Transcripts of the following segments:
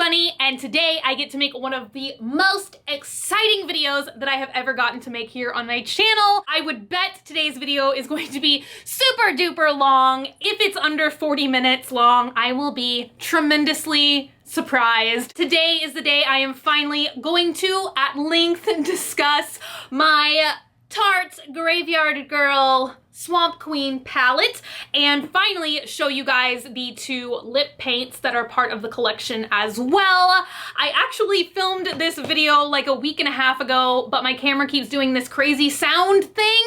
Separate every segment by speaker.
Speaker 1: Bunny, and today I get to make one of the most exciting videos that I have ever gotten to make here on my channel. I would bet today's video is going to be super duper long. If it's under 40 minutes long, I will be tremendously surprised. Today is the day I am finally going to, at length, discuss my Tarte GRAV3YARDGIRL Swamp Queen palette and finally show you guys the two lip paints that are part of the collection as well. I actually filmed this video like a week and a half ago, but my camera keeps doing this crazy sound thing.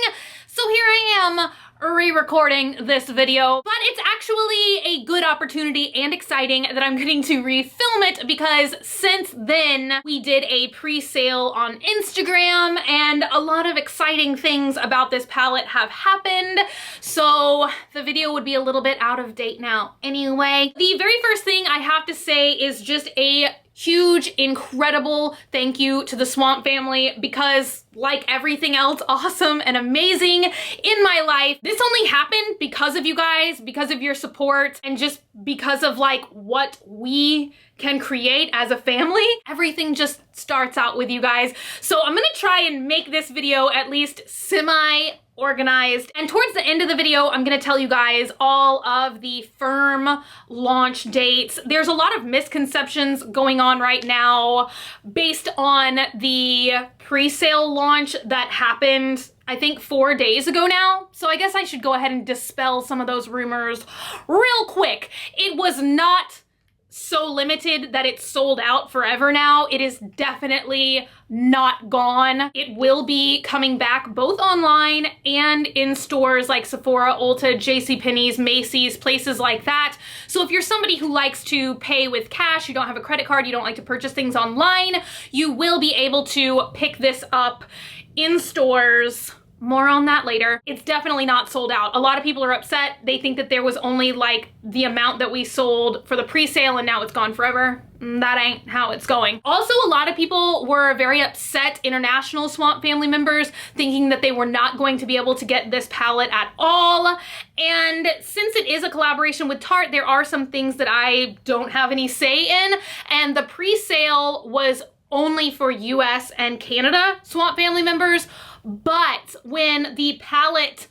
Speaker 1: So here I am re-recording this video, but it's actually a good opportunity and exciting that I'm getting to refilm it because since then we did a pre-sale on Instagram and a lot of exciting things about this palette have happened, so the video would be a little bit out of date now. Anyway, the very first thing I have to say is just a huge, incredible thank you to the Swamp family because, like everything else awesome and amazing in my life, this only happened because of you guys, because of your support, and just because of like what we can create as a family. Everything just starts out with you guys. So I'm gonna try and make this video at least semi-organized. And towards the end of the video, I'm gonna tell you guys all of the firm launch dates. There's a lot of misconceptions going on right now based on the pre-sale launch that happened, I think 4 days ago now. So I guess I should go ahead and dispel some of those rumors real quick. It was not so limited that it's sold out forever now. It is definitely not gone. It will be coming back both online and in stores like Sephora, Ulta, JCPenney's, Macy's, places like that. So if you're somebody who likes to pay with cash, you don't have a credit card, you don't like to purchase things online, you will be able to pick this up in stores. More on that later. It's definitely not sold out. A lot of people are upset. They think that there was only like the amount that we sold for the pre-sale and now it's gone forever. That ain't how it's going. Also, a lot of people were very upset, international Swamp family members, thinking that they were not going to be able to get this palette at all. And since it is a collaboration with Tarte, there are some things that I don't have any say in. And the pre-sale was only for US and Canada Swamp family members. But when the palette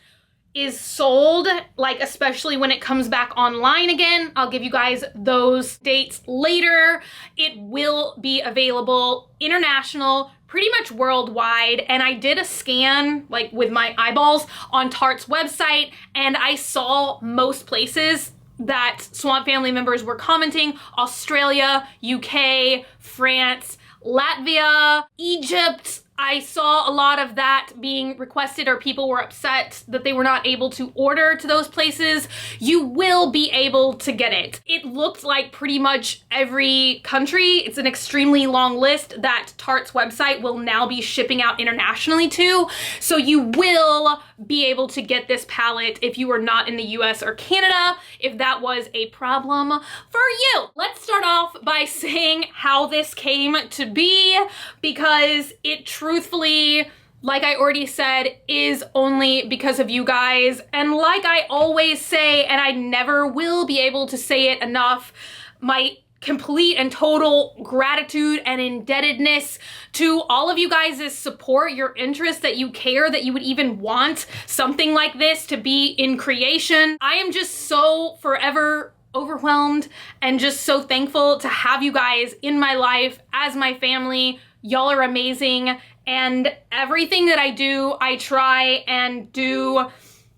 Speaker 1: is sold, like especially when it comes back online again, I'll give you guys those dates later. It will be available international, pretty much worldwide. And I did a scan like with my eyeballs on Tarte's website and I saw most places that Swamp family members were commenting: Australia, UK, France, Latvia, Egypt. I saw a lot of that being requested, or people were upset that they were not able to order to those places. You will be able to get it. It looked like pretty much every country. It's an extremely long list that Tarte's website will now be shipping out internationally to. So you will be able to get this palette if you are not in the US or Canada, if that was a problem for you. Let's start off by saying how this came to be, because it truthfully, like I already said, is only because of you guys. And like I always say, and I never will be able to say it enough, my complete and total gratitude and indebtedness to all of you guys' support, your interest, that you care, that you would even want something like this to be in creation. I am just so forever overwhelmed and just so thankful to have you guys in my life as my family. Y'all are amazing, and everything that I do, I try and do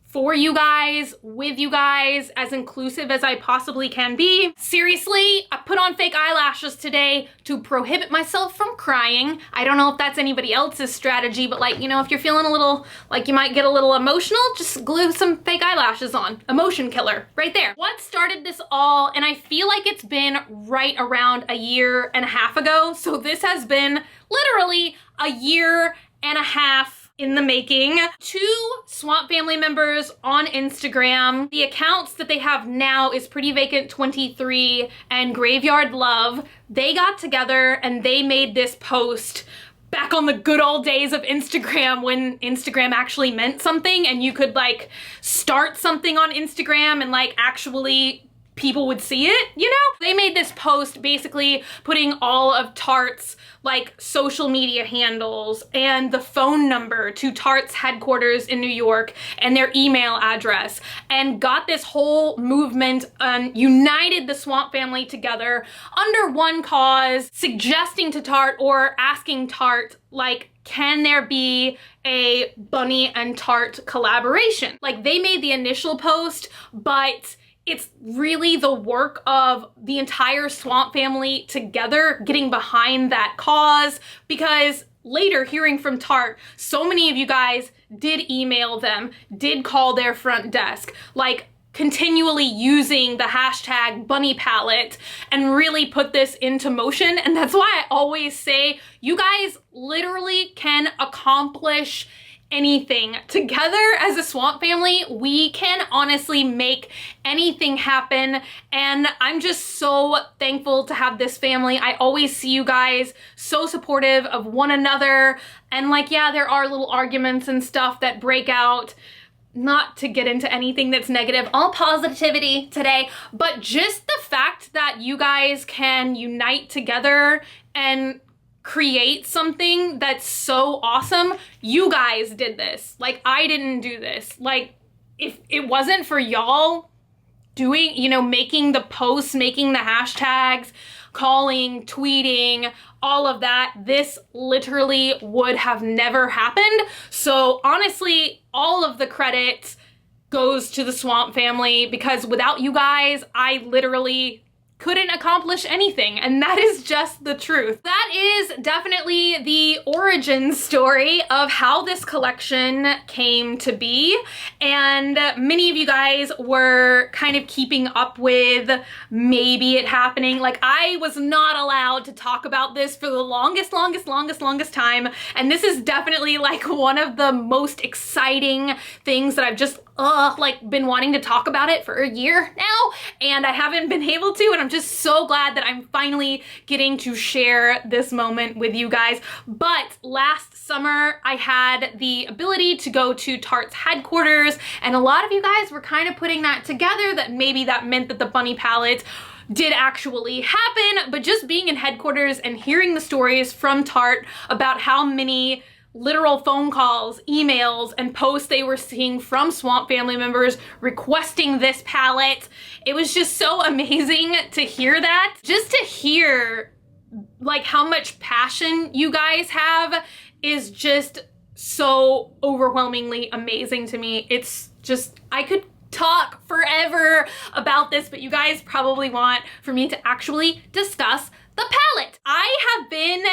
Speaker 1: for you guys, with you guys, as inclusive as I possibly can be. Seriously, I put on fake eyelashes today to prohibit myself from crying. I don't know if that's anybody else's strategy, but like, you know, if you're feeling a little, like you might get a little emotional, just glue some fake eyelashes on. Emotion killer, right there. What started this all, and I feel like it's been right around a year and a half ago, so this has been literally a year and a half in the making. Two Swamp family members on Instagram. The accounts that they have now is Pretty Vacant 23 and Graveyard Love. They got together and they made this post back on the good old days of Instagram, when Instagram actually meant something and you could like start something on Instagram and like actually people would see it, you know? They made this post basically putting all of Tarte's like social media handles and the phone number to Tarte's headquarters in New York and their email address, and got this whole movement and united the Swamp family together under one cause, suggesting to Tarte or asking Tarte, like, can there be a Bunny and Tarte collaboration? Like, they made the initial post, but it's really the work of the entire Swamp family together getting behind that cause, because later, hearing from Tarte, so many of you guys did email them, did call their front desk, like continually using the hashtag bunny palette, and really put this into motion. And that's why I always say, you guys literally can accomplish anything. Together as a Swamp family, we can honestly make anything happen. And I'm just so thankful to have this family. I always see you guys so supportive of one another. And like, yeah, there are little arguments and stuff that break out. Not to get into anything that's negative, all positivity today, but just the fact that you guys can unite together and create something that's so awesome. You guys did this. Like, I didn't do this. Like, if it wasn't for y'all doing, you know, making the posts, making the hashtags, calling, tweeting, all of that, this literally would have never happened. So honestly, all of the credit goes to the Swamp family, because without you guys, I literally couldn't accomplish anything, and that is just the truth. That is definitely the origin story of how this collection came to be, and many of you guys were kind of keeping up with maybe it happening. Like, I was not allowed to talk about this for the longest time, and this is definitely like one of the most exciting things that I've just like been wanting to talk about it for a year now, and I haven't been able to, and I'm just so glad that I'm finally getting to share this moment with you guys. But last summer, I had the ability to go to Tarte's headquarters, and a lot of you guys were kind of putting that together, that maybe that meant that the bunny palette did actually happen. But just being in headquarters and hearing the stories from Tarte about how many literal phone calls, emails, and posts they were seeing from Swamp family members requesting this palette, it was just so amazing to hear that. Just to hear like how much passion you guys have is just so overwhelmingly amazing to me. It's just, I could talk forever about this, but you guys probably want for me to actually discuss the palette. I have been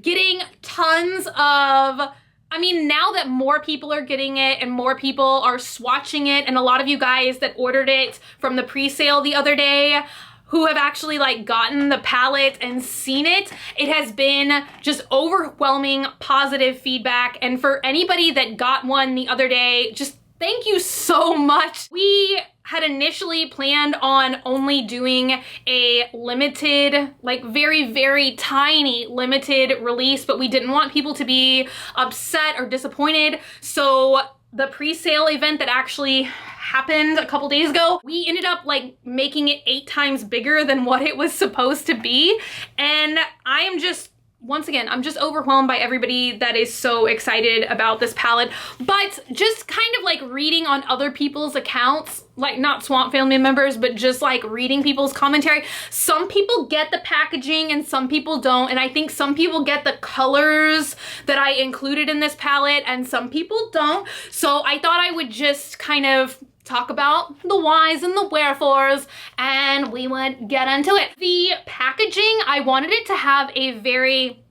Speaker 1: getting tons of, I mean, now that more people are getting it and more people are swatching it, and a lot of you guys that ordered it from the pre-sale the other day who have actually like gotten the palette and seen it, it has been just overwhelming positive feedback. And for anybody that got one the other day, just thank you so much. We had initially planned on only doing a limited, like very tiny limited release, but we didn't want people to be upset or disappointed. So the pre-sale event that actually happened a couple days ago, we ended up like making it 8 times bigger than what it was supposed to be. And I am just, once again, I'm just overwhelmed by everybody that is so excited about this palette. But just kind of like reading on other people's accounts, like not Swamp family members, but just like reading people's commentary, some people get the packaging and some people don't. And I think some people get the colors that I included in this palette and some people don't. So I thought I would just kind of talk about the whys and the wherefores, and we would get into it. The packaging, I wanted it to have a very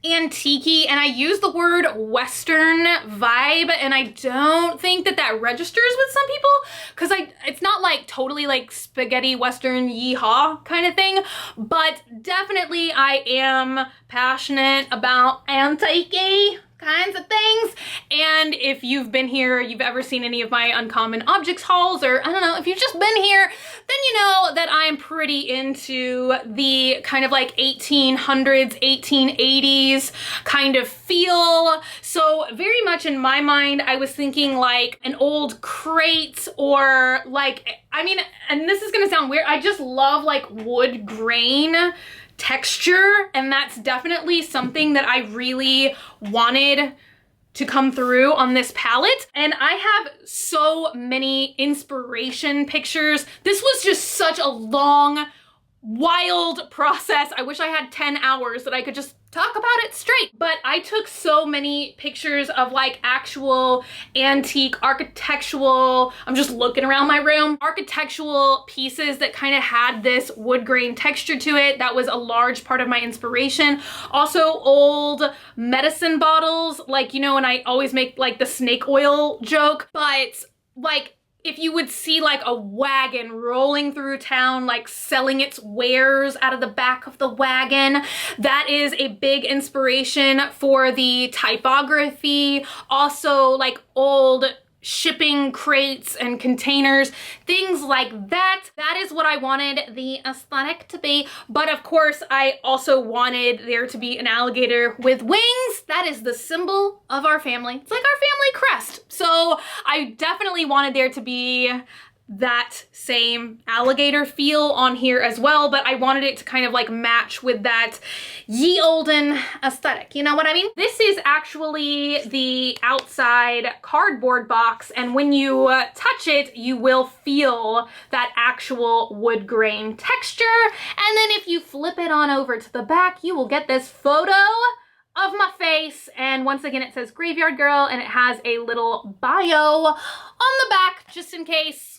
Speaker 1: antique-y, and I use the word Western vibe, and I don't think that that registers with some people, because it's not like totally like spaghetti Western yeehaw kind of thing, but definitely I am passionate about antique-y kinds of things. And if you've been here, you've ever seen any of my uncommon objects hauls, or I don't know, if you've just been here, then you know that I'm pretty into the kind of like 1800s, 1880s kind of feel. So very much in my mind, I was thinking like an old crate, or like, I mean, and this is gonna sound weird, I just love like wood grain texture, and that's definitely something that I really wanted to come through on this palette. And I have so many inspiration pictures. This was just such a long, wild process. I wish I had 10 hours that I could just talk about it straight. But I took so many pictures of like actual antique architectural, I'm just looking around my room, architectural pieces that kind of had this wood grain texture to it. That was a large part of my inspiration. Also old medicine bottles, like, you know, and I always make like the snake oil joke, but like, if you would see like a wagon rolling through town, like selling its wares out of the back of the wagon, that is a big inspiration for the typography. Also like old shipping crates and containers, things like that. That is what I wanted the aesthetic to be. But of course, I also wanted there to be an alligator with wings. That is the symbol of our family. It's like our family crest. So I definitely wanted there to be that same alligator feel on here as well, but I wanted it to kind of like match with that ye olden aesthetic, you know what I mean? This is actually the outside cardboard box, and when you touch it, you will feel that actual wood grain texture. And then if you flip it on over to the back, you will get this photo of my face, and once again it says Graveyard Girl, and it has a little bio on the back just in case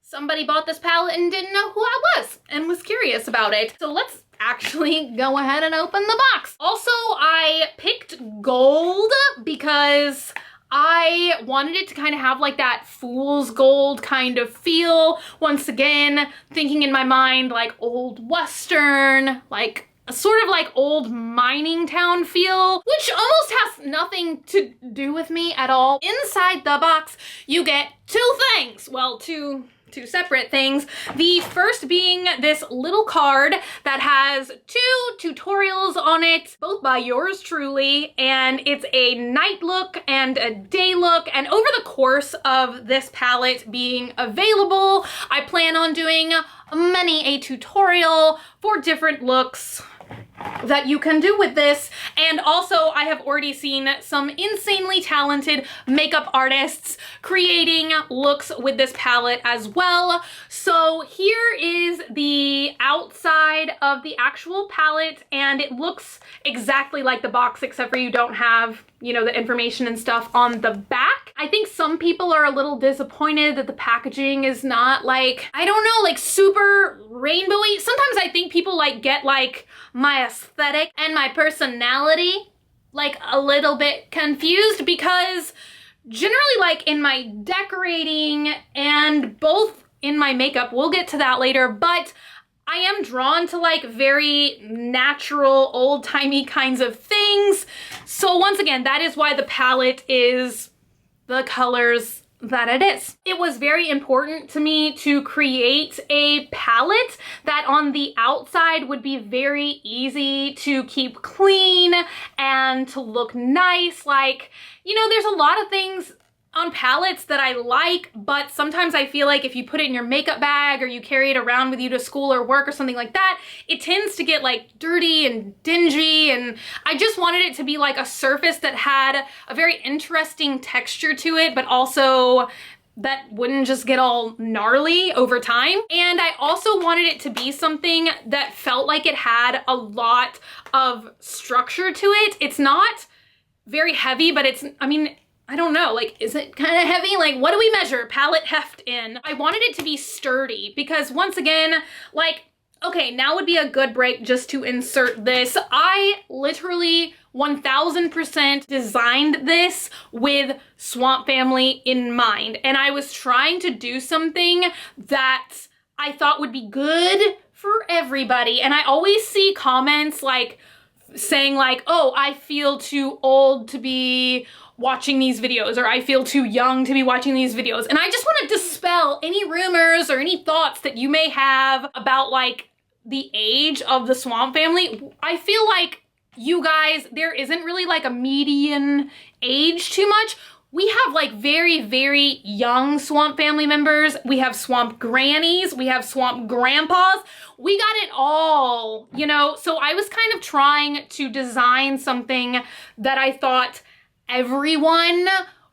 Speaker 1: somebody bought this palette and didn't know who I was and was curious about it. So let's actually go ahead and open the box. Also, I picked gold because I wanted it to kind of have like that fool's gold kind of feel. Once again, thinking in my mind like old Western, like a sort of like old mining town feel, which almost has nothing to do with me at all. Inside the box, you get two things. Well, two separate things. The first being this little card that has two tutorials on it, both by yours truly, and it's a night look and a day look. And over the course of this palette being available, I plan on doing many a tutorial for different looks that you can do with this. And also I have already seen some insanely talented makeup artists creating looks with this palette as well. So here is the outside of the actual palette, and it looks exactly like the box, except for you don't have, you know, the information and stuff on the back. I think some people are a little disappointed that the packaging is not like, I don't know, like super rainbowy. Sometimes I think people like get like my aesthetic and my personality like a little bit confused, because generally like in my decorating and both in my makeup, we'll get to that later, but I am drawn to like very natural, old-timey kinds of things. So once again, that is why the palette is the colors that it is. It was very important to me to create a palette that on the outside would be very easy to keep clean and to look nice. Like, you know, there's a lot of things on palettes that I like, but sometimes I feel like if you put it in your makeup bag or you carry it around with you to school or work or something like that, it tends to get like dirty and dingy, and I just wanted it to be like a surface that had a very interesting texture to it, but also that wouldn't just get all gnarly over time. And I also wanted it to be something that felt like it had a lot of structure to it. It's not very heavy, but it's, I mean, I don't know, like, is it kind of heavy? Like, what do we measure palette heft in? I wanted it to be sturdy because once again, like, okay, now would be a good break just to insert this. I literally 1000% designed this with Swamp Family in mind. And I was trying to do something that I thought would be good for everybody. And I always see comments like, saying like, oh, I feel too old to be watching these videos, or I feel too young to be watching these videos. And I just want to dispel any rumors or any thoughts that you may have about like the age of the Swamp family. I feel like you guys, there isn't really like a median age too much. We have like very, very young Swamp family members. We have Swamp grannies. We have Swamp grandpas. We got it all, you know? So I was kind of trying to design something that I thought everyone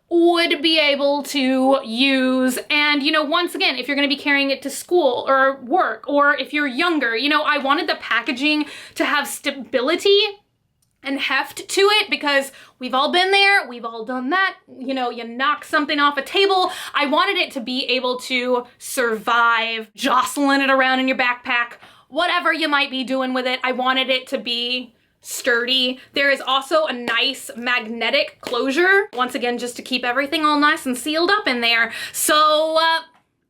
Speaker 1: would be able to use. And, you know, once again, if you're gonna be carrying it to school or work, or if you're younger, you know, I wanted the packaging to have stability and heft to it, because we've all been there, we've all done that. You know, you knock something off a table. I wanted it to be able to survive jostling it around in your backpack, whatever you might be doing with it. I wanted it to be sturdy. There is also a nice magnetic closure, once again, just to keep everything all nice and sealed up in there. So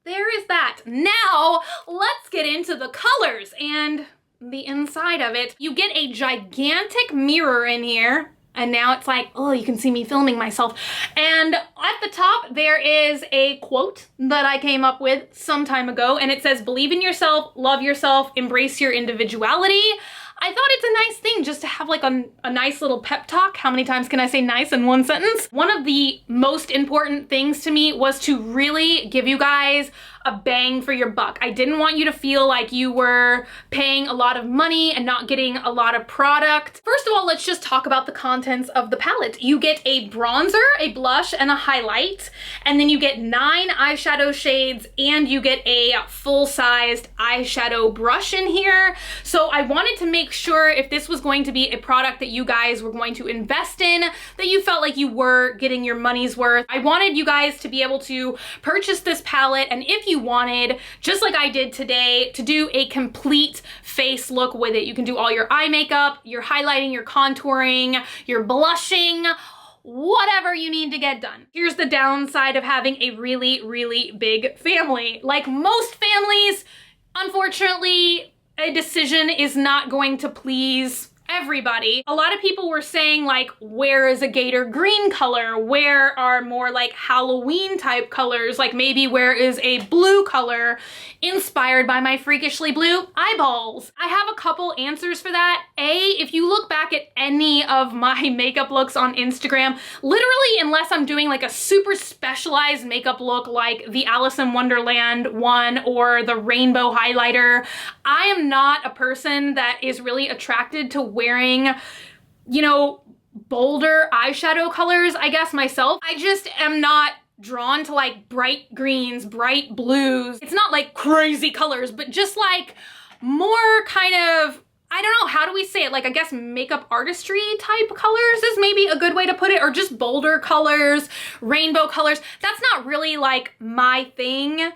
Speaker 1: there is that. Now let's get into the colors and the inside of it. You get a gigantic mirror in here, and now it's like, oh, you can see me filming myself. And at the top, there is a quote that I came up with some time ago, and it says, believe in yourself, love yourself, embrace your individuality. I thought it's a nice thing just to have like a nice little pep talk. How many times can I say nice in one sentence? One of the most important things to me was to really give you guys a bang for your buck. I didn't want you to feel like you were paying a lot of money and not getting a lot of product. First of all, let's just talk about the contents of the palette. You get a bronzer, a blush, and a highlight, and then you get 9 eyeshadow shades, and you get a full-sized eyeshadow brush in here. So I wanted to make sure if this was going to be a product that you guys were going to invest in, that you felt like you were getting your money's worth. I wanted you guys to be able to purchase this palette, and if you wanted, just like I did today, to do a complete face look with it. You can do all your eye makeup, your highlighting, your contouring, your blushing, whatever you need to get done. Here's the downside of having a really, really big family. Like most families, unfortunately, a decision is not going to please everybody. A lot of people were saying like, where is a gator green color? Where are more like Halloween type colors? Like maybe where is a blue color inspired by my freakishly blue eyeballs? I have a couple answers for that. If you look back at any of my makeup looks on Instagram, literally unless I'm doing like a super specialized makeup look like the Alice in Wonderland one or the rainbow highlighter, I am not a person that is really attracted to wearing, you know, bolder eyeshadow colors, I guess myself. I just am not drawn to like bright greens, bright blues. It's not like crazy colors, but just like more kind of, I don't know, how do we say it? Like, I guess makeup artistry type colors is maybe a good way to put it, or just bolder colors, rainbow colors. That's not really like my thing,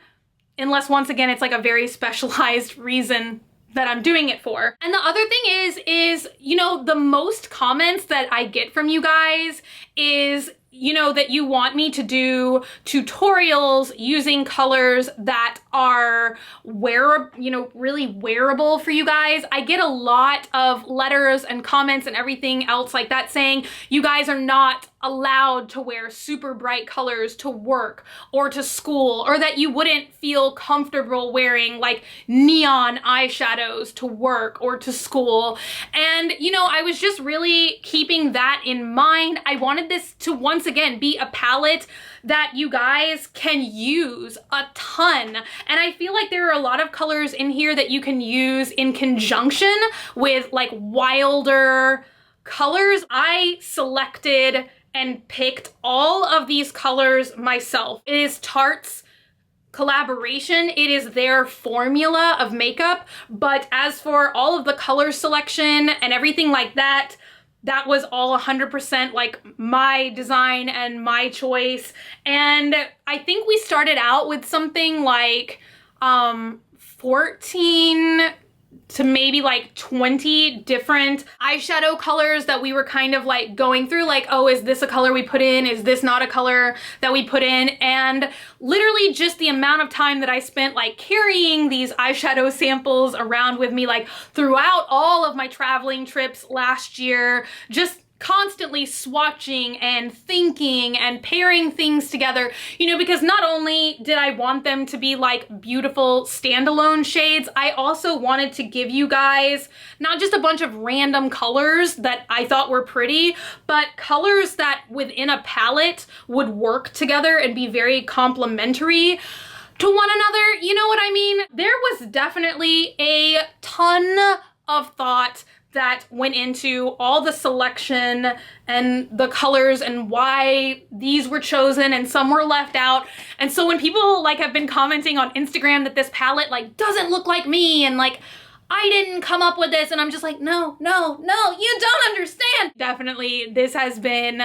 Speaker 1: unless once again, it's like a very specialized reason that I'm doing it for. And the other thing is, you know, the most comments that I get from you guys is, you know, that you want me to do tutorials using colors that are really wearable for you guys. I get a lot of letters and comments and everything else like that saying you guys are not allowed to wear super bright colors to work or to school, or that you wouldn't feel comfortable wearing like neon eyeshadows to work or to school. And, you know, I was just really keeping that in mind. I wanted this to once again be a palette that you guys can use a ton. And I feel like there are a lot of colors in here that you can use in conjunction with like wilder colors. I selected and picked all of these colors myself. It is Tarte's collaboration. It is their formula of makeup. But as for all of the color selection and everything like that, that was all 100% like my design and my choice. And I think we started out with something like 14 to maybe like 20 different eyeshadow colors that we were kind of like going through, like, oh, is this a color we put in? Is this not a color that we put in? And literally just the amount of time that I spent like carrying these eyeshadow samples around with me, like throughout all of my traveling trips last year, just constantly swatching and thinking and pairing things together, you know, because not only did I want them to be like beautiful standalone shades, I also wanted to give you guys not just a bunch of random colors that I thought were pretty, but colors that within a palette would work together and be very complementary to one another. You know what I mean? There was definitely a ton of thought that went into all the selection and the colors and why these were chosen and some were left out. And so when people like have been commenting on Instagram that this palette like doesn't look like me and like I didn't come up with this, and I'm just like, no, you don't understand. Definitely this has been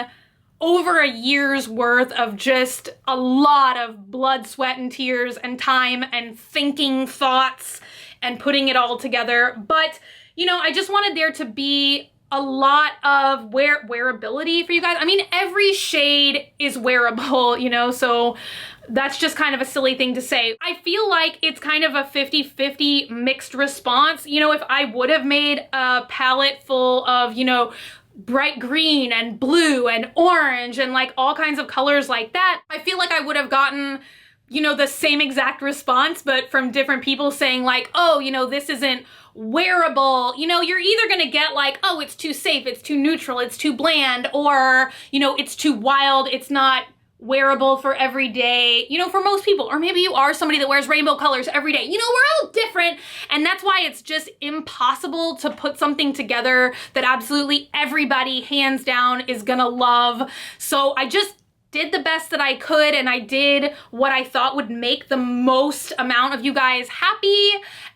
Speaker 1: over a year's worth of just a lot of blood, sweat, and tears and time and thinking thoughts and putting it all together. But you know, I just wanted there to be a lot of wearability for you guys. I mean, every shade is wearable, you know, so that's just kind of a silly thing to say. I feel like it's kind of a 50-50 mixed response. You know, if I would have made a palette full of, you know, bright green and blue and orange and like all kinds of colors like that, I feel like I would have gotten, you know, the same exact response, but from different people saying like, oh, you know, this isn't wearable. You know, you're either gonna get like, oh, it's too safe, it's too neutral, it's too bland, or, you know, it's too wild, it's not wearable for every day, you know, for most people. Or maybe you are somebody that wears rainbow colors every day. You know, we're all different, and that's why it's just impossible to put something together that absolutely everybody hands down is gonna love. So I just did the best that I could, and I did what I thought would make the most amount of you guys happy,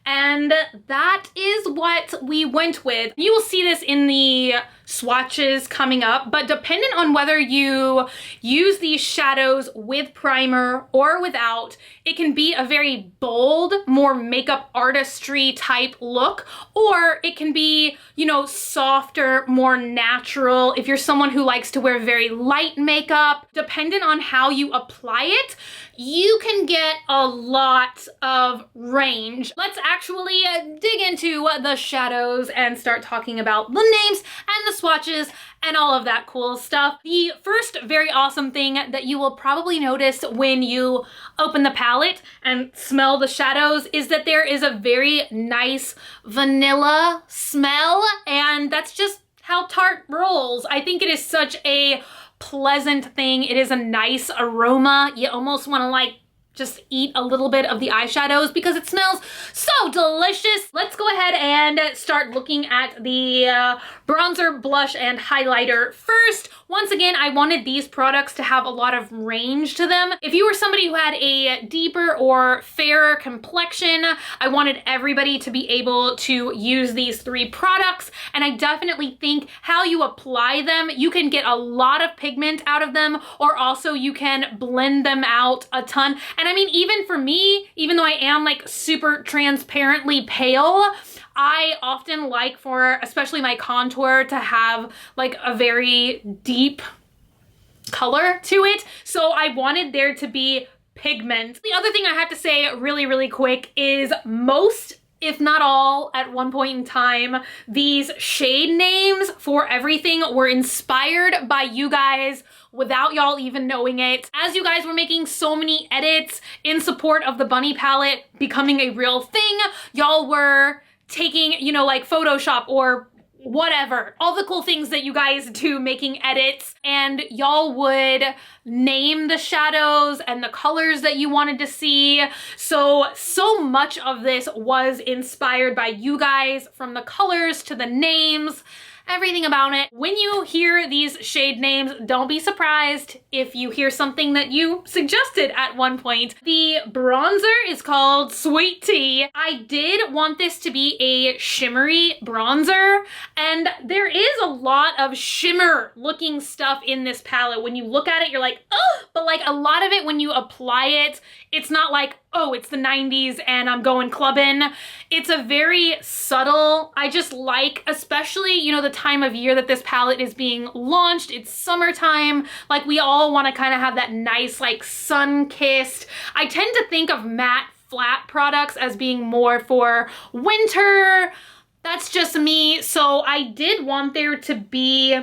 Speaker 1: and that is what we went with. You will see this in the swatches coming up, but dependent on whether you use these shadows with primer or without, it can be a very bold, more makeup artistry type look, or it can be, you know, softer, more natural. If you're someone who likes to wear very light makeup, dependent on how you apply it, you can get a lot of range. Let's actually dig into the shadows and start talking about the names and the swatches and all of that cool stuff. The first very awesome thing that you will probably notice when you open the palette and smell the shadows is that there is a very nice vanilla smell, and that's just how Tarte rolls. I think it is such a pleasant thing. It is a nice aroma. You almost want to like just eat a little bit of the eyeshadows because it smells so delicious. Let's go ahead and start looking at the bronzer, blush, and highlighter first. Once again, I wanted these products to have a lot of range to them. If you were somebody who had a deeper or fairer complexion, I wanted everybody to be able to use these three products, and I definitely think how you apply them, you can get a lot of pigment out of them, or also you can blend them out a ton. And I mean, even for me, even though I am like super transparently pale, I often like for especially my contour to have like a very deep color to it. So I wanted there to be pigment. The other thing I have to say really quick is most, if not all, at one point in time, these shade names for everything were inspired by you guys without y'all even knowing it. As you guys were making so many edits in support of the bunny palette becoming a real thing, y'all were taking, you know, like Photoshop or whatever, all the cool things that you guys do making edits, and y'all would name the shadows and the colors that you wanted to see. So much of this was inspired by you guys, from the colors to the names, everything about it. When you hear these shade names, don't be surprised if you hear something that you suggested at one point. The bronzer is called Sweet Tea. I did want this to be a shimmery bronzer, and there is a lot of shimmer looking stuff in this palette. When you look at it, you're like, oh, but like a lot of it when you apply it, it's not like, oh, it's the 90s and I'm going clubbing. It's a very subtle, I just like, especially, you know, the time of year that this palette is being launched. It's summertime. Like, we all want to kind of have that nice, like, sun-kissed. I tend to think of matte flat products as being more for winter. That's just me. So I did want there to be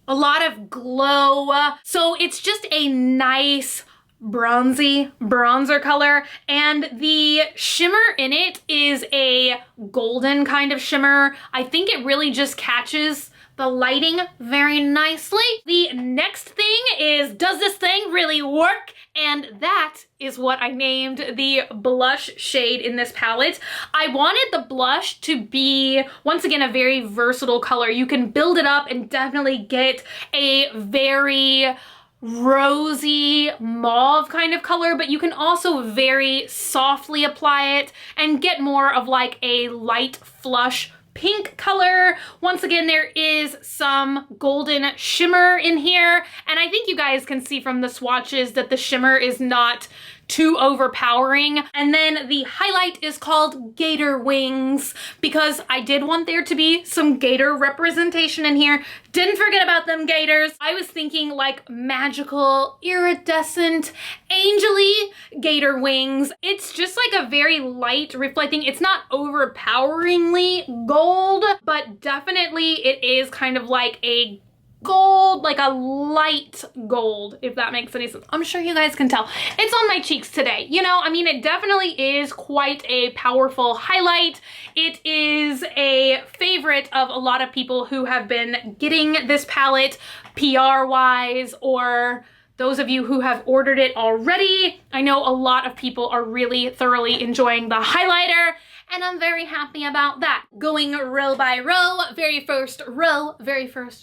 Speaker 1: a lot of glow. So it's just a nice bronzy bronzer color, and the shimmer in it is a golden kind of shimmer. I think it really just catches the lighting very nicely. The next thing is, does this thing really work? And that is what I named the blush shade in this palette. I wanted the blush to be, once again, a very versatile color. You can build it up and definitely get a very rosy mauve kind of color, but you can also very softly apply it and get more of like a light flush pink color. Once again, there is some golden shimmer in here, and I think you guys can see from the swatches that the shimmer is not too overpowering. And then the highlight is called Gator Wings, because I did want there to be some gator representation in here. Didn't forget about them gators. I was thinking like magical, iridescent, angel-y gator wings. It's just like a very light reflecting. It's not overpoweringly gold, but definitely it is kind of like a gold, like a light gold, if that makes any sense. I'm sure you guys can tell. It's on my cheeks today. You know, I mean, it definitely is quite a powerful highlight. It is a favorite of a lot of people who have been getting this palette PR-wise, or those of you who have ordered it already. I know a lot of people are really thoroughly enjoying the highlighter, and I'm very happy about that. Going row by row, very first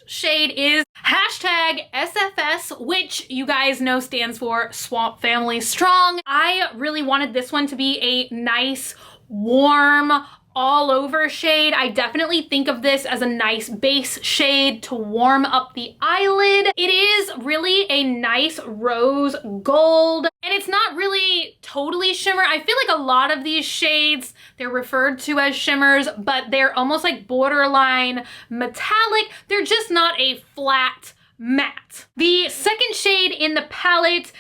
Speaker 1: shade is hashtag SFS, which you guys know stands for Swamp Family Strong. I really wanted this one to be a nice, warm, all over shade. I definitely think of this as a nice base shade to warm up the eyelid. It is really a nice rose gold, and it's not really totally shimmer. I feel like a lot of these shades, they're referred to as shimmers, but they're almost like borderline metallic. They're just not a flat matte. The second shade in the palette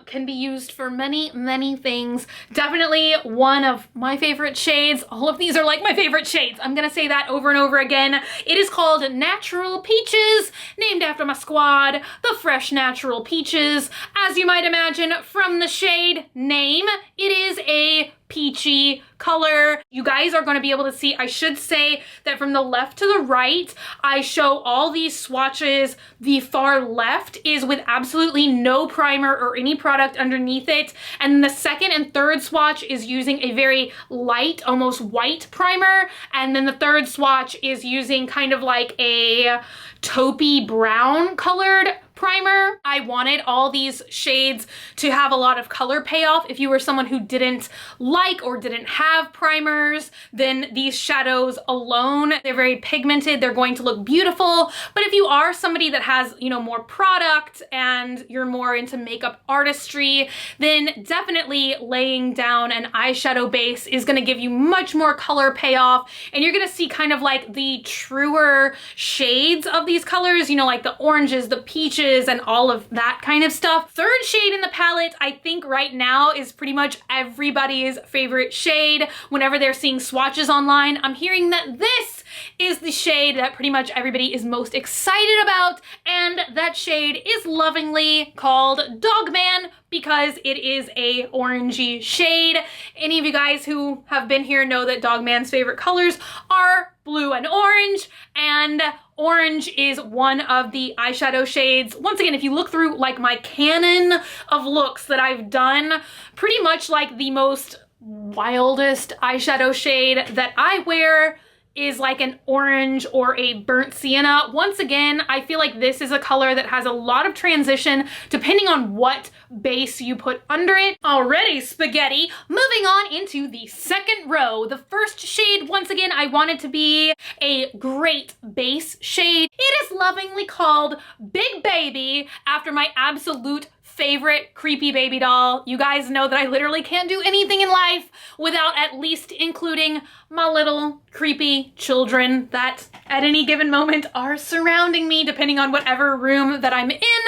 Speaker 1: can be used for many, many things. Definitely one of my favorite shades. All of these are like my favorite shades. I'm gonna say that over and over again. It is called Natural Peaches, named after my squad, the Fresh Natural Peaches. As you might imagine from the shade name, it is a peachy color. You guys are going to be able to see, I should say that from the left to the right, I show all these swatches. The far left is with absolutely no primer or any product underneath it. And the second and third swatch is using a very light, almost white primer. And then the third swatch is using kind of like a taupey brown colored primer. I wanted all these shades to have a lot of color payoff. If you were someone who didn't like or didn't have primers, then these shadows alone, they're very pigmented, they're going to look beautiful. But if you are somebody that has, you know, more product and you're more into makeup artistry, then definitely laying down an eyeshadow base is going to give you much more color payoff, and you're going to see kind of like the truer shades of these colors, you know, like the oranges, the peaches, and all of that kind of stuff. Third shade in the palette, I think right now is pretty much everybody's favorite shade. Whenever they're seeing swatches online, I'm hearing that this is the shade that pretty much everybody is most excited about, and that shade is lovingly called Dog Man because it is a orangey shade. Any of you guys who have been here know that Dog Man's favorite colors are blue and orange, and orange is one of the eyeshadow shades. Once again, if you look through like my canon of looks that I've done, pretty much like the most wildest eyeshadow shade that I wear is like an orange or a burnt sienna. Once again, I feel like this is a color that has a lot of transition depending on what base you put under it. Already spaghetti. Moving on into the second row. The first shade, once again, I wanted to be a great base shade. It is lovingly called Big Baby after my absolute favorite creepy baby doll. You guys know that I literally can't do anything in life without at least including my little creepy children that at any given moment are surrounding me, depending on whatever room that I'm in.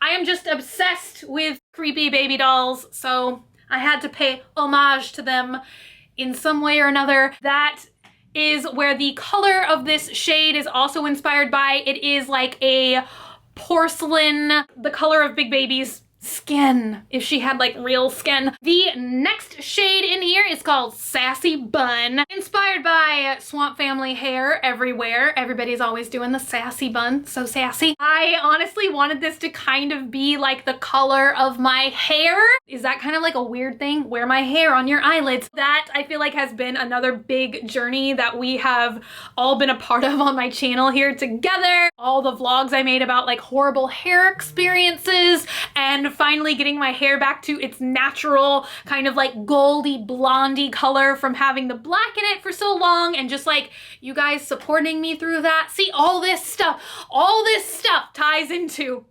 Speaker 1: I am just obsessed with creepy baby dolls, so I had to pay homage to them in some way or another. That is where the color of this shade is also inspired by. It is like a porcelain, the color of Big Baby's skin, if she had like real skin. The next shade in here is called Sassy Bun, inspired by Swamp Family hair everywhere. Everybody's always doing the sassy bun, so sassy. I honestly wanted this to kind of be like the color of my hair. Is that kind of like a weird thing? Wear my hair on your eyelids. That I feel like has been another big journey that we have all been a part of on my channel here together. All the vlogs I made about like horrible hair experiences, and finally getting my hair back to its natural kind of like goldy blondie color from having the black in it for so long, and just like you guys supporting me through that. See, all this stuff ties into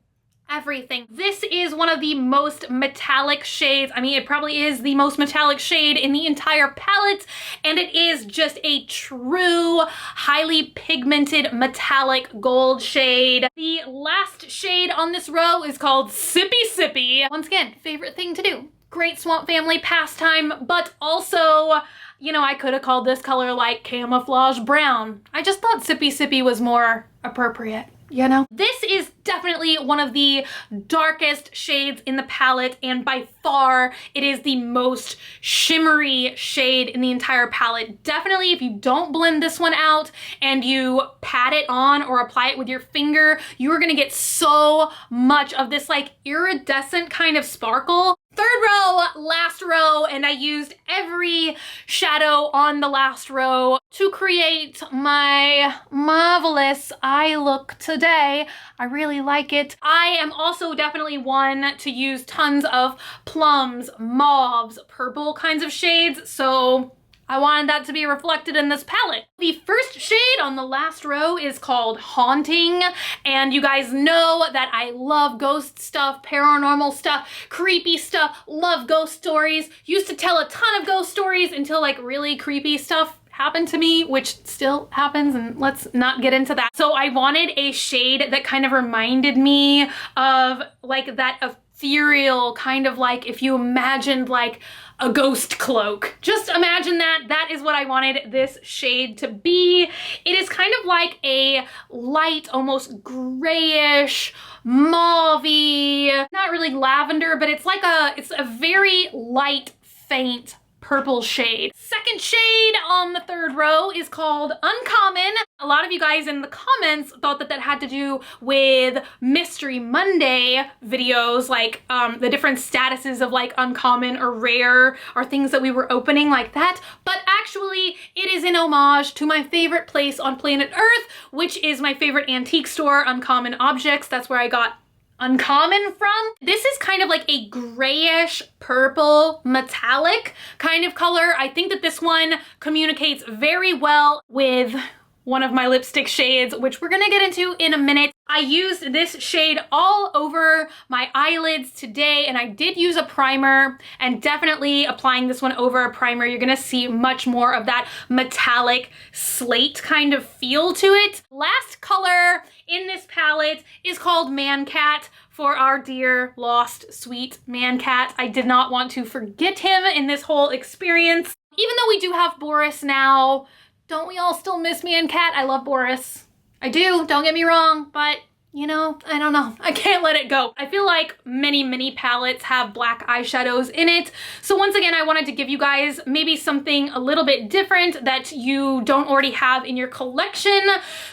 Speaker 1: everything. This is one of the most metallic shades. I mean, it probably is the most metallic shade in the entire palette, and it is just a true highly pigmented metallic gold shade. The last shade on this row is called Sippy Sippy. Once again, favorite thing to do. Great Swamp Family pastime, but also, you know, I could have called this color like camouflage brown. I just thought Sippy Sippy was more appropriate. You know? This is definitely one of the darkest shades in the palette, and by far it is the most shimmery shade in the entire palette. Definitely if you don't blend this one out and you pat it on or apply it with your finger, you are gonna get so much of this like iridescent kind of sparkle. Third row, last row, and I used every shadow on the last row to create my marvelous eye look today. I really like it. I am also definitely one to use tons of plums, mauves, purple kinds of shades, so I wanted that to be reflected in this palette. The first shade on the last row is called Haunting, and you guys know that I love ghost stuff, paranormal stuff, creepy stuff, love ghost stories. Used to tell a ton of ghost stories until like really creepy stuff happened to me, which still happens, and let's not get into that. So I wanted a shade that kind of reminded me of like that ethereal kind of like, if you imagined like a ghost cloak. Just imagine that. That is what I wanted this shade to be. It is kind of like a light, almost grayish, mauve-y, not really lavender, but it's like it's a very light, faint purple shade. Second shade on the third row is called Uncommon. A lot of you guys in the comments thought that that had to do with Mystery Monday videos, like the different statuses of like uncommon or rare or things that we were opening like that. But actually it is in homage to my favorite place on planet Earth, which is my favorite antique store, Uncommon Objects. That's where I got Uncommon from. This is kind of like a grayish purple metallic kind of color. I think that this one communicates very well with one of my lipstick shades, which we're gonna get into in a minute. I used this shade all over my eyelids today, and I did use a primer, and definitely applying this one over a primer, you're gonna see much more of that metallic slate kind of feel to it. Last color in this palette is called Man Cat, for our dear lost sweet Man Cat. I did not want to forget him in this whole experience. Even though we do have Boris now, don't we all still miss Man Cat? I love Boris. I do, don't get me wrong, but you know, I don't know. I can't let it go. I feel like many palettes have black eyeshadows in it. So once again, I wanted to give you guys maybe something a little bit different that you don't already have in your collection.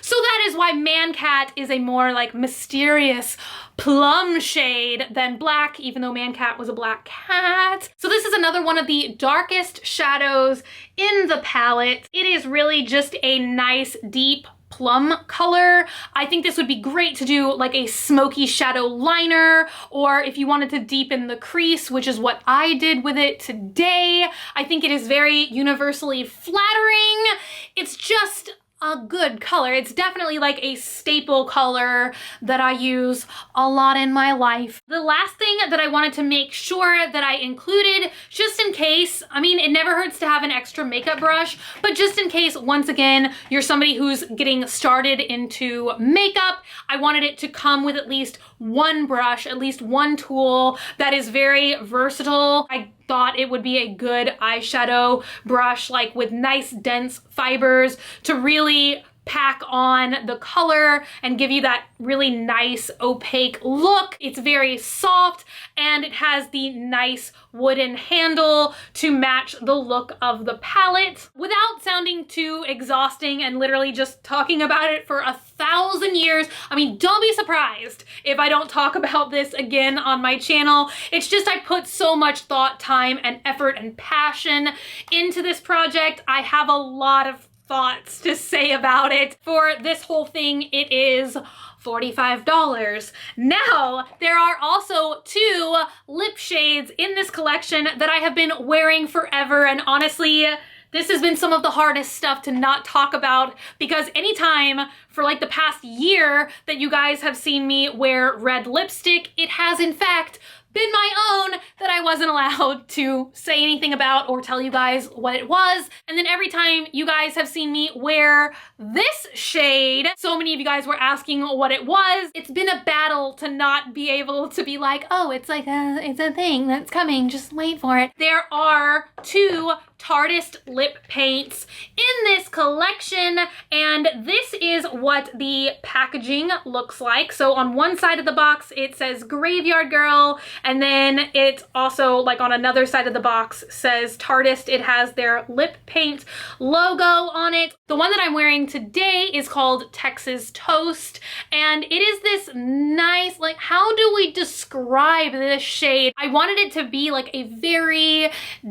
Speaker 1: So that is why Man Cat is a more like mysterious plum shade than black, even though Man Cat was a black cat. So this is another one of the darkest shadows in the palette. It is really just a nice deep plum color. I think this would be great to do like a smoky shadow liner, or if you wanted to deepen the crease, which is what I did with it today. I think it is very universally flattering. It's just a good color. It's definitely like a staple color that I use a lot in my life. The last thing that I wanted to make sure that I included, just in case, I mean, it never hurts to have an extra makeup brush, but just in case, once again, you're somebody who's getting started into makeup, I wanted it to come with at least one brush, at least one tool that is very versatile. I thought it would be a good eyeshadow brush, like with nice dense fibers to really pack on the color and give you that really nice opaque look. It's very soft and it has the nice wooden handle to match the look of the palette. Without sounding too exhausting and literally just talking about it for 1,000 years, I mean, don't be surprised if I don't talk about this again on my channel. It's just I put so much thought, time, and effort and passion into this project. I have a lot of thoughts to say about it. For this whole thing, it is $45. Now, there are also 2 lip shades in this collection that I have been wearing forever, and honestly, this has been some of the hardest stuff to not talk about because anytime for like the past year that you guys have seen me wear red lipstick, it has in fact been my own that I wasn't allowed to say anything about or tell you guys what it was. And then every time you guys have seen me wear this shade, so many of you guys were asking what it was. It's been a battle to not be able to be like, oh, it's a thing that's coming, just wait for it. There are 2 Tarte lip paints in this collection, and this is what the packaging looks like. So on one side of the box it says Graveyard Girl, and then it also, like on another side of the box, says Tarte. It has their lip paint logo on it. The one that I'm wearing today is called Texas Toast, and it is this nice, like, how do we describe this shade? I wanted it to be like a very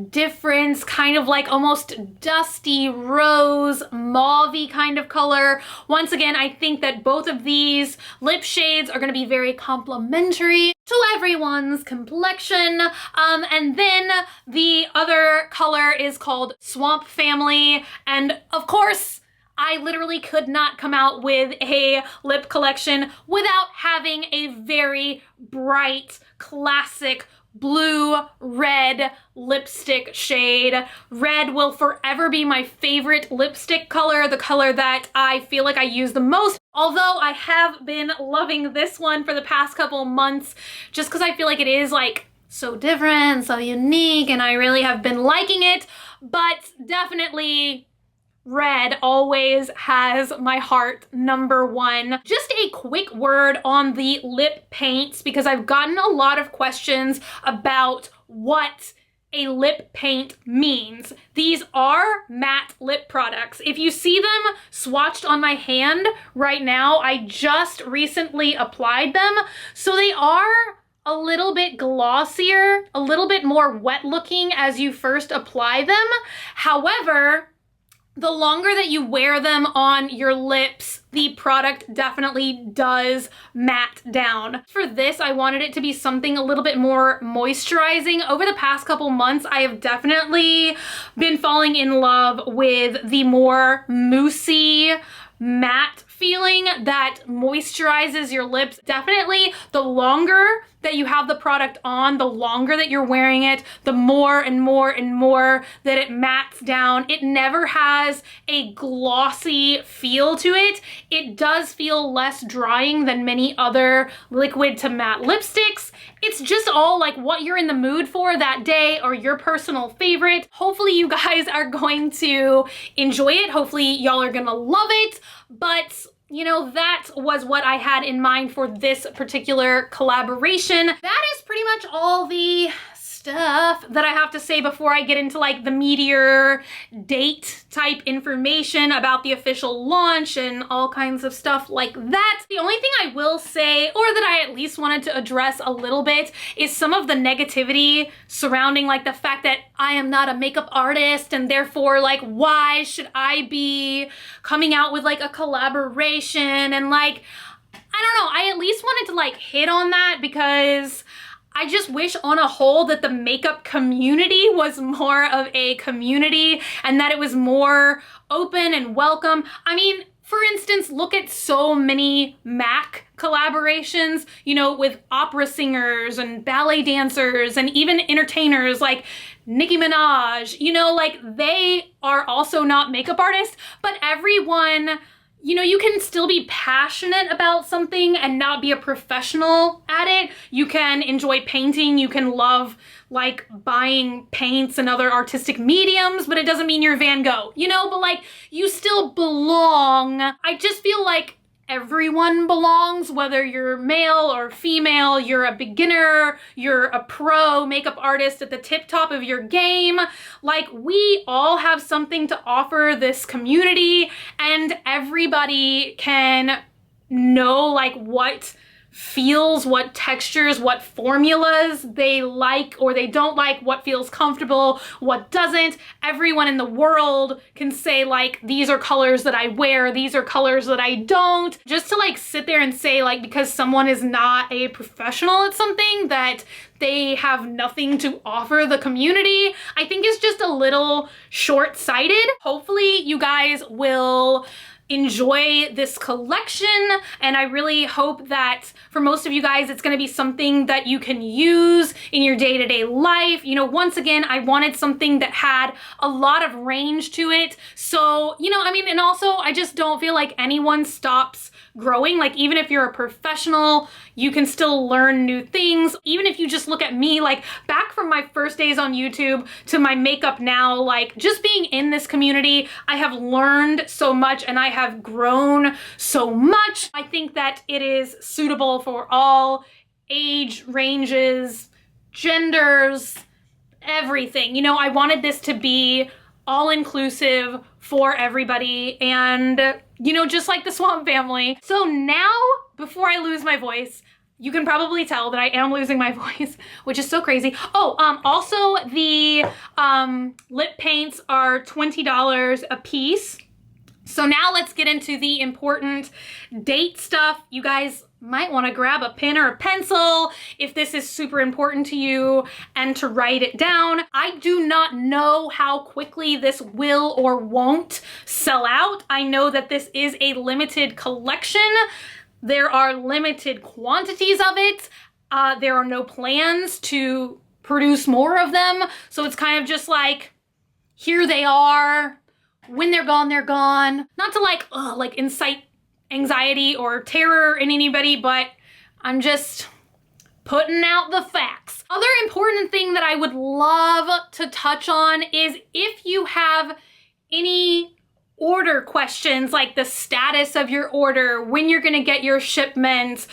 Speaker 1: different kind of like almost dusty rose mauve-y kind of color. Once again, I think that both of these lip shades are going to be very complementary to everyone's complexion. And then the other color is called Swamp Family, and of course I literally could not come out with a lip collection without having a very bright, classic blue-red lipstick shade. Red will forever be my favorite lipstick color, the color that I feel like I use the most. Although I have been loving this one for the past couple months just because I feel like it is like so different, so unique, and I really have been liking it. But definitely red always has my heart #1. Just a quick word on the lip paints because I've gotten a lot of questions about what a lip paint means. These are matte lip products. If you see them swatched on my hand right now, I just recently applied them, so they are a little bit glossier, a little bit more wet looking as you first apply them. However, the longer that you wear them on your lips, the product definitely does matte down. For this, I wanted it to be something a little bit more moisturizing. Over the past couple months, I have definitely been falling in love with the more moussey, matte feeling that moisturizes your lips. Definitely the longer that you have the product on, the longer that you're wearing it, the more and more and more that it mattes down. It never has a glossy feel to it. It does feel less drying than many other liquid to matte lipsticks. It's just all like what you're in the mood for that day or your personal favorite. Hopefully you guys are going to enjoy it. Hopefully y'all are gonna love it. But you know, that was what I had in mind for this particular collaboration. That is pretty much all the stuff that I have to say before I get into like the meteor date type information about the official launch and all kinds of stuff like that. The only thing I will say, or that I at least wanted to address a little bit, is some of the negativity surrounding like the fact that I am not a makeup artist and therefore like why should I be coming out with like a collaboration, and like, I don't know, I at least wanted to like hit on that because I just wish on a whole that the makeup community was more of a community and that it was more open and welcome. I mean, for instance, look at so many MAC collaborations, you know, with opera singers and ballet dancers and even entertainers like Nicki Minaj, you know, like they are also not makeup artists, but everyone, you know, you can still be passionate about something and not be a professional at it. You can enjoy painting, you can love like buying paints and other artistic mediums, but it doesn't mean you're Van Gogh, you know, but like you still belong. I just feel like everyone belongs, whether you're male or female, you're a beginner, you're a pro makeup artist at the tip top of your game. Like we all have something to offer this community, and everybody can know like what feels, what textures, what formulas they like or they don't like, what feels comfortable, what doesn't. Everyone in the world can say like, these are colors that I wear, these are colors that I don't. Just to like sit there and say like, because someone is not a professional at something, that they have nothing to offer the community, I think is just a little short-sighted. Hopefully you guys will enjoy this collection, and I really hope that for most of you guys it's going to be something that you can use in your day-to-day life. You know, once again, I wanted something that had a lot of range to it, so you know, I mean, and also I just don't feel like anyone stops growing. Like even if you're a professional, you can still learn new things. Even if you just look at me, like back from my first days on YouTube to my makeup now, like just being in this community, I have learned so much and I have grown so much. I think that it is suitable for all age ranges, genders, everything. You know, I wanted this to be all-inclusive for everybody, and you know, just like the Swamp Family. So now, before I lose my voice, you can probably tell that I am losing my voice, which is so crazy. Oh, also the lip paints are $20 a piece. So now let's get into the important date stuff. You guys might want to grab a pen or a pencil if this is super important to you and to write it down. I do not know how quickly this will or won't sell out. I know that this is a limited collection. There are limited quantities of it. There are no plans to produce more of them. So it's kind of just like, here they are. When they're gone, they're gone. Not to like incite anxiety or terror in anybody, but I'm just putting out the facts. Other important thing that I would love to touch on is if you have any order questions, like the status of your order, when you're gonna get your shipment,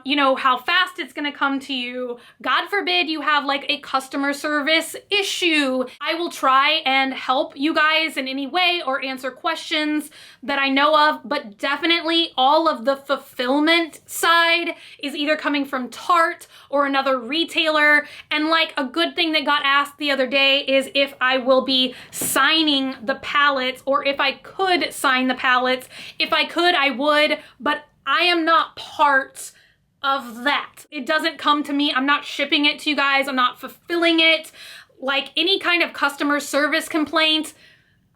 Speaker 1: you know, how fast it's gonna come to you. God forbid you have like a customer service issue. I will try and help you guys in any way or answer questions that I know of, but definitely all of the fulfillment side is either coming from Tarte or another retailer. And like a good thing that got asked the other day is if I will be signing the palettes, or if I could sign the palettes. If I could, I would, but I am not part of that. It doesn't come to me. I'm not shipping it to you guys. I'm not fulfilling it. Like any kind of customer service complaint,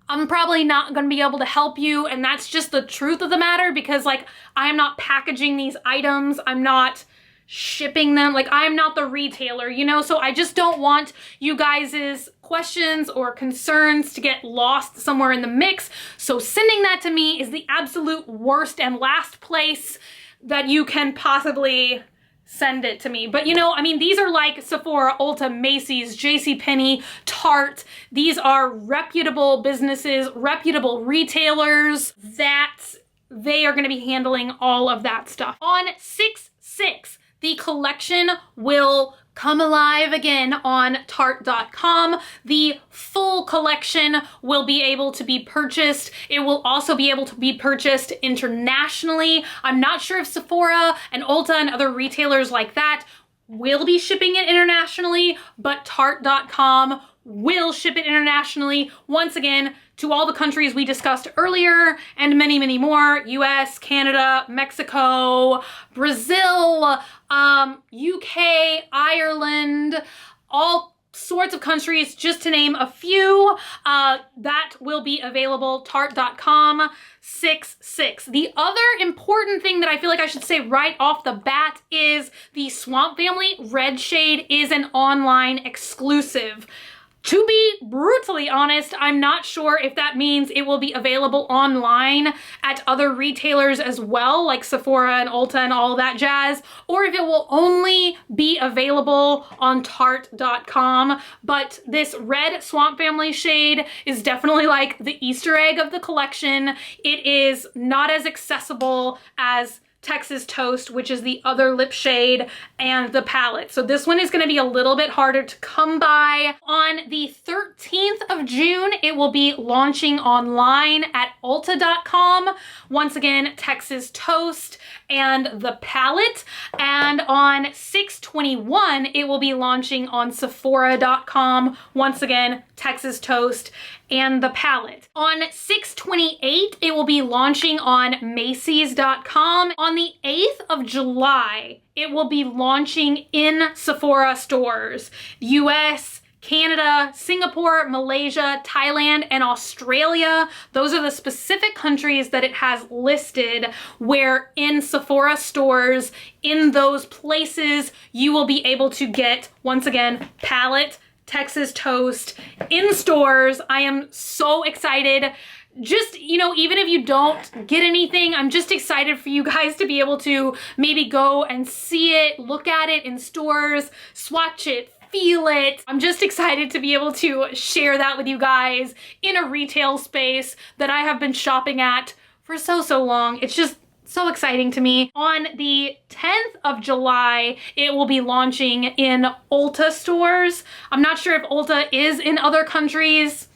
Speaker 1: I'm probably not gonna be able to help you, and that's just the truth of the matter, because like I am not packaging these items. I'm not shipping them. Like I'm not the retailer, you know, so I just don't want you guys' questions or concerns to get lost somewhere in the mix. So sending that to me is the absolute worst and last place that you can possibly send it to me. But you know, I mean, these are like Sephora, Ulta, Macy's, JCPenney, Tarte. These are reputable businesses, reputable retailers, that they are gonna be handling all of that stuff. On 6/6, the collection will come alive again on Tarte.com. The full collection will be able to be purchased. It will also be able to be purchased internationally. I'm not sure if Sephora and Ulta and other retailers like that will be shipping it internationally, but Tarte.com will ship it internationally. Once again, to all the countries we discussed earlier and many, many more: US, Canada, Mexico, Brazil, UK, Ireland, all sorts of countries, just to name a few, that will be available. Tarte.com 66. The other important thing that I feel like I should say right off the bat is the Swamp Family red shade is an online exclusive. To be brutally honest, I'm not sure if that means it will be available online at other retailers as well, like Sephora and Ulta and all that jazz, or if it will only be available on Tarte.com. But this red Swamp Family shade is definitely like the Easter egg of the collection. It is not as accessible as Texas Toast, which is the other lip shade, and the palette. So this one is going to be a little bit harder to come by. On the 13th of June, it will be launching online at Ulta.com. Once again, Texas Toast and the palette. And on 6/21, it will be launching on Sephora.com. Once again, Texas Toast and the palette. On 6/28, it will be launching on Macy's.com. On the 8th of July, it will be launching in Sephora stores. US, Canada, Singapore, Malaysia, Thailand, and Australia. Those are the specific countries that it has listed where in Sephora stores, in those places, you will be able to get, once again, palette, Texas Toast in stores. I am so excited. Just, you know, even if you don't get anything, I'm just excited for you guys to be able to maybe go and see it, look at it in stores, swatch it, feel it. I'm just excited to be able to share that with you guys in a retail space that I have been shopping at for so long. It's just so exciting to me. On the 10th of July, it will be launching in Ulta stores. I'm not sure if Ulta is in other countries.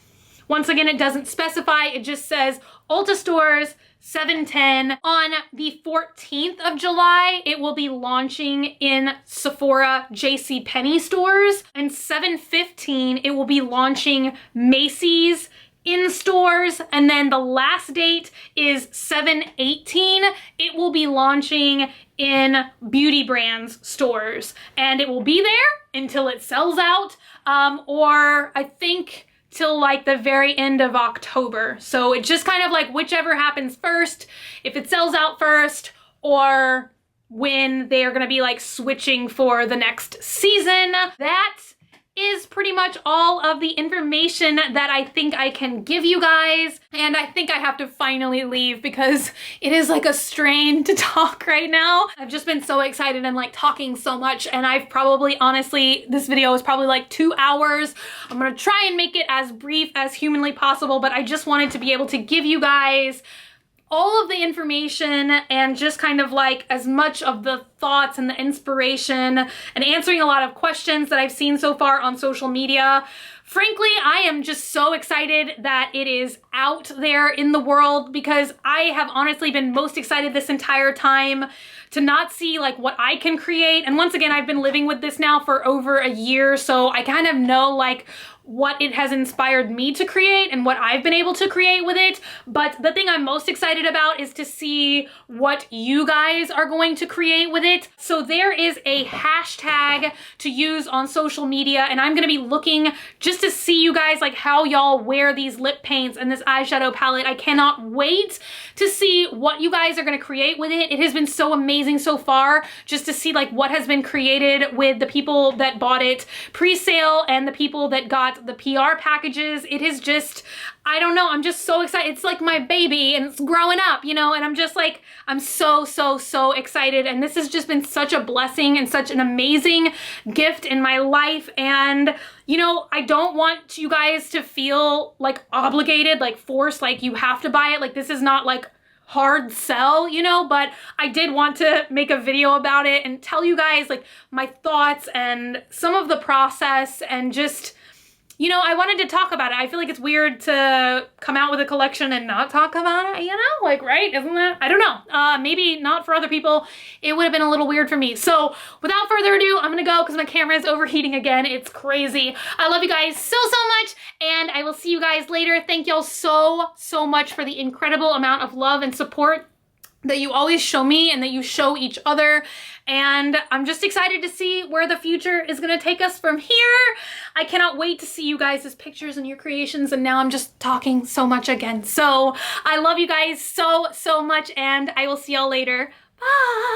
Speaker 1: Once again, it doesn't specify. It just says Ulta stores, 7/10. On the 14th of July, it will be launching in Sephora JCPenney stores. And 7/15, it will be launching Macy's in stores. And then the last date is 7/18. It will be launching in Beauty Brands stores. And it will be there until it sells out, or I think till like the very end of October. So it's just kind of like whichever happens first, if it sells out first, or when they are gonna be like switching for the next season. That is pretty much all of the information that I think I can give you guys. And I think I have to finally leave because it is like a strain to talk right now. I've just been so excited and like talking so much, and I've probably, honestly, this video is probably like 2 hours. I'm gonna try and make it as brief as humanly possible, but I just wanted to be able to give you guys all of the information and just kind of like as much of the thoughts and the inspiration and answering a lot of questions that I've seen so far on social media. Frankly, I am just so excited that it is out there in the world, because I have honestly been most excited this entire time to not see like what I can create. And once again, I've been living with this now for over a year, so I kind of know like what it has inspired me to create and what I've been able to create with it. But the thing I'm most excited about is to see what you guys are going to create with it. So there is a hashtag to use on social media, and I'm gonna be looking just to see you guys like how y'all wear these lip paints and this eyeshadow palette. I cannot wait to see what you guys are gonna create with it. It has been so amazing so far just to see like what has been created with the people that bought it pre-sale and the people that got the PR packages. It is just, I don't know, I'm just so excited. It's like my baby and it's growing up, you know, and I'm just like, I'm so excited. And this has just been such a blessing and such an amazing gift in my life. And, you know, I don't want you guys to feel like obligated, like forced, like you have to buy it. Like this is not like hard sell, you know, but I did want to make a video about it and tell you guys like my thoughts and some of the process, and just, you know, I wanted to talk about it. I feel like it's weird to come out with a collection and not talk about it, you know? Like, right? Isn't that? I don't know. Maybe not for other people. It would have been a little weird for me. So without further ado, I'm gonna go because my camera is overheating again. It's crazy. I love you guys so much, and I will see you guys later. Thank y'all so much for the incredible amount of love and support that you always show me and that you show each other. And I'm just excited to see where the future is gonna take us from here. I cannot wait to see you guys' pictures and your creations, and now I'm just talking so much again. So I love you guys so, so much, and I will see y'all later. Bye.